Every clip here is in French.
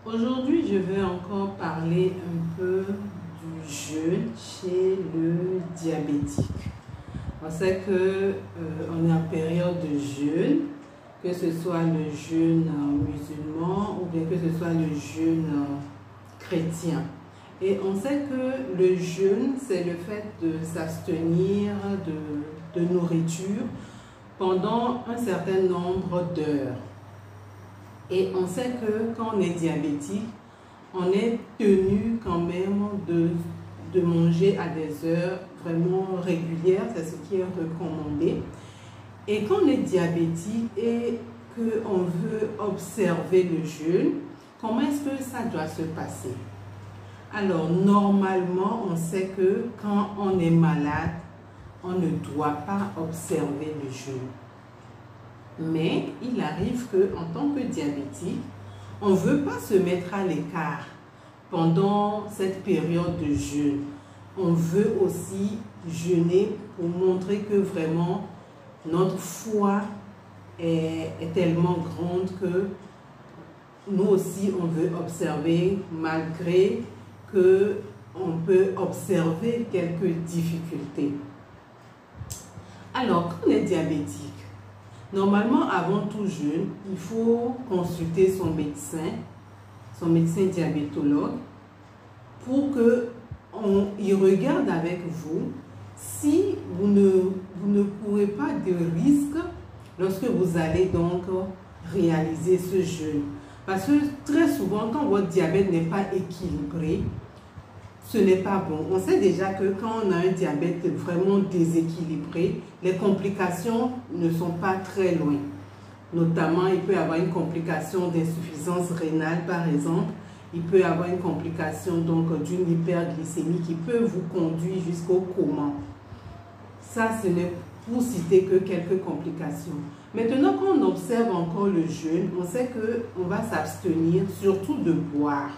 Aujourd'hui, je vais encore parler un peu du jeûne chez le diabétique. On sait que on est en période de jeûne, que ce soit le jeûne musulman ou bien que ce soit le jeûne chrétien. Et on sait que le jeûne, c'est le fait de s'abstenir de nourriture pendant un certain nombre d'heures. Et on sait que quand on est diabétique, on est tenu quand même de manger à des heures vraiment régulières, c'est ce qui est recommandé. Et quand on est diabétique et qu'on veut observer le jeûne, comment est-ce que ça doit se passer? Alors, normalement, on sait que quand on est malade, on ne doit pas observer le jeûne. Mais il arrive qu'en tant que diabétique, on ne veut pas se mettre à l'écart pendant cette période de jeûne. On veut aussi jeûner pour montrer que vraiment notre foi est tellement grande que nous aussi on veut observer malgré qu'on peut observer quelques difficultés. Alors, quand on est diabétique, normalement, avant tout jeûne, il faut consulter son médecin diabétologue, pour qu'il regarde avec vous si vous ne courez pas de risque lorsque vous allez donc réaliser ce jeûne. Parce que très souvent, quand votre diabète n'est pas équilibré, ce n'est pas bon. On sait déjà que quand on a un diabète vraiment déséquilibré, les complications ne sont pas très loin. Notamment, il peut y avoir une complication d'insuffisance rénale, par exemple. Il peut y avoir une complication donc d'une hyperglycémie qui peut vous conduire jusqu'au coma. Ça, ce n'est pour citer que quelques complications. Maintenant, quand on observe encore le jeûne, on sait qu'on va s'abstenir surtout de boire.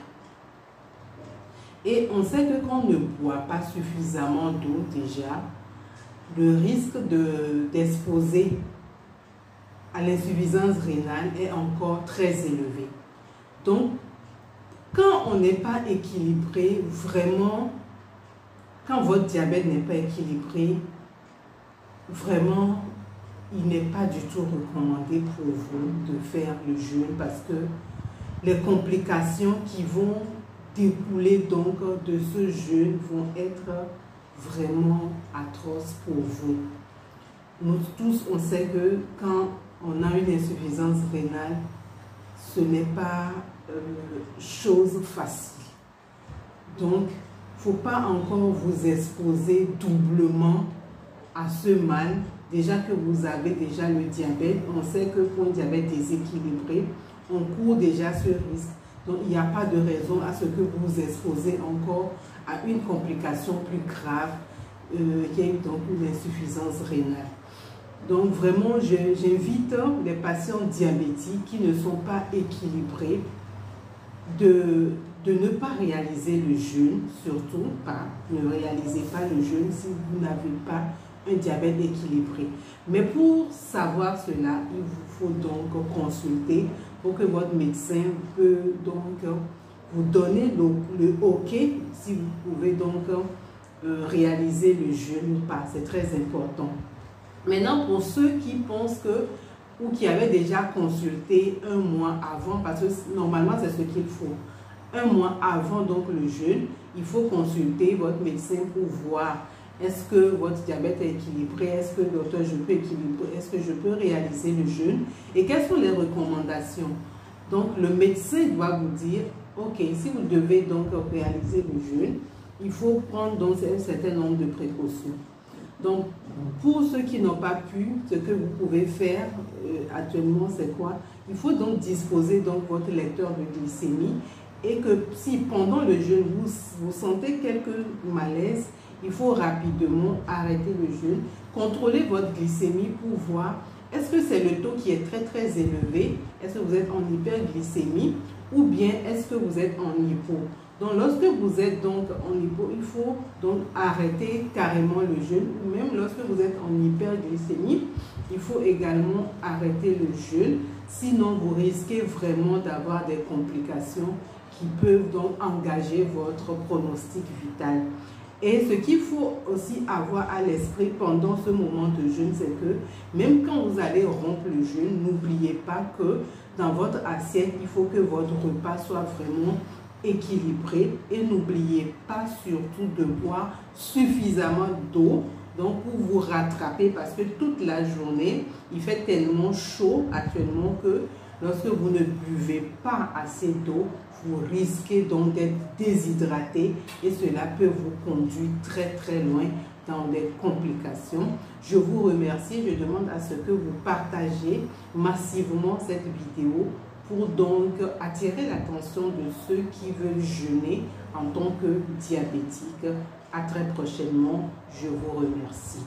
Et on sait que quand on ne boit pas suffisamment d'eau déjà, le risque d'exposer à l'insuffisance rénale est encore très élevé. Donc, quand on n'est pas équilibré, vraiment, quand votre diabète n'est pas équilibré, vraiment, il n'est pas du tout recommandé pour vous de faire le jeûne parce que les complications qui vont découler donc de ce jeûne vont être vraiment atroces pour vous. Nous tous, on sait que quand on a une insuffisance rénale, ce n'est pas chose facile. Donc, il ne faut pas encore vous exposer doublement à ce mal. Déjà que vous avez déjà le diabète, on sait que pour un diabète déséquilibré, on court déjà ce risque. Donc, il n'y a pas de raison à ce que vous vous exposez encore à une complication plus grave qui est donc une insuffisance rénale. Donc, vraiment, j'invite les patients diabétiques qui ne sont pas équilibrés de ne pas réaliser le jeûne, surtout pas. Ne réalisez pas le jeûne si vous n'avez pas un diabète équilibré. Mais pour savoir cela, il vous faut donc consulter pour que votre médecin peut donc vous donner le OK si vous pouvez donc réaliser le jeûne ou pas. C'est très important. Maintenant, pour ceux qui pensent que ou qui avaient déjà consulté un mois avant, parce que normalement c'est ce qu'il faut. Un mois avant donc le jeûne, il faut consulter votre médecin pour voir est-ce que votre diabète est équilibré, est-ce que docteur je peux équilibrer, est-ce que je peux réaliser le jeûne et quelles sont les recommandations. Donc le médecin doit vous dire ok, si vous devez donc réaliser le jeûne, il faut prendre donc un certain nombre de précautions. Donc, pour ceux qui n'ont pas pu, ce que vous pouvez faire actuellement, c'est quoi? Il faut donc disposer donc votre lecteur de glycémie et que si pendant le jeûne, vous sentez quelques malaises, il faut rapidement arrêter le jeûne, contrôler votre glycémie pour voir est-ce que c'est le taux qui est très élevé, est-ce que vous êtes en hyperglycémie ou bien est-ce que vous êtes en hypo. Donc, lorsque vous êtes donc en hypo, il faut donc arrêter carrément le jeûne. Même lorsque vous êtes en hyperglycémie, il faut également arrêter le jeûne. Sinon, vous risquez vraiment d'avoir des complications qui peuvent donc engager votre pronostic vital. Et ce qu'il faut aussi avoir à l'esprit pendant ce moment de jeûne, c'est que même quand vous allez rompre le jeûne, n'oubliez pas que dans votre assiette, il faut que votre repas soit vraiment équilibré. Et n'oubliez pas surtout de boire suffisamment d'eau, donc pour vous rattraper, parce que toute la journée, il fait tellement chaud actuellement que lorsque vous ne buvez pas assez d'eau, vous risquez donc d'être déshydraté et cela peut vous conduire très très loin dans des complications. Je vous remercie, je demande à ce que vous partagez massivement cette vidéo pour donc attirer l'attention de ceux qui veulent jeûner en tant que diabétiques. À très prochainement, je vous remercie.